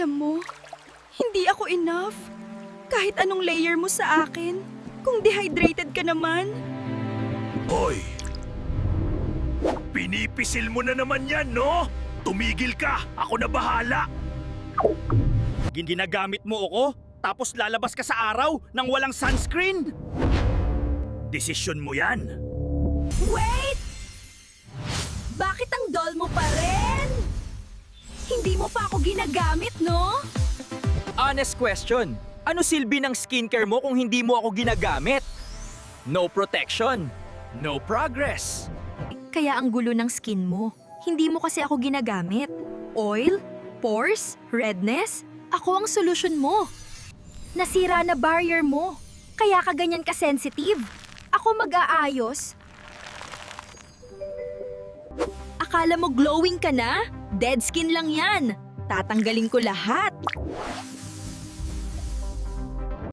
Alam mo, hindi ako enough. Kahit anong layer mo sa akin, kung dehydrated ka naman. Hoy! Pinipisil mo na naman yan, no? Tumigil ka! Ako na bahala! Ginagamit mo ako, tapos lalabas ka sa araw nang walang sunscreen? Desisyon mo yan. Wait! Bakit ang doll mo pa rin? Hindi mo pa ako ginagamit, no? Honest question. Ano silbi ng skincare mo kung hindi mo ako ginagamit? No protection. No progress. Kaya ang gulo ng skin mo. Hindi mo kasi ako ginagamit. Oil, pores, redness, ako ang solusyon mo. Nasira na barrier mo. Kaya ka ganyan ka-sensitive. Ako mag-aayos. Akala mo glowing ka na? Dead skin lang yan. Tatanggalin ko lahat.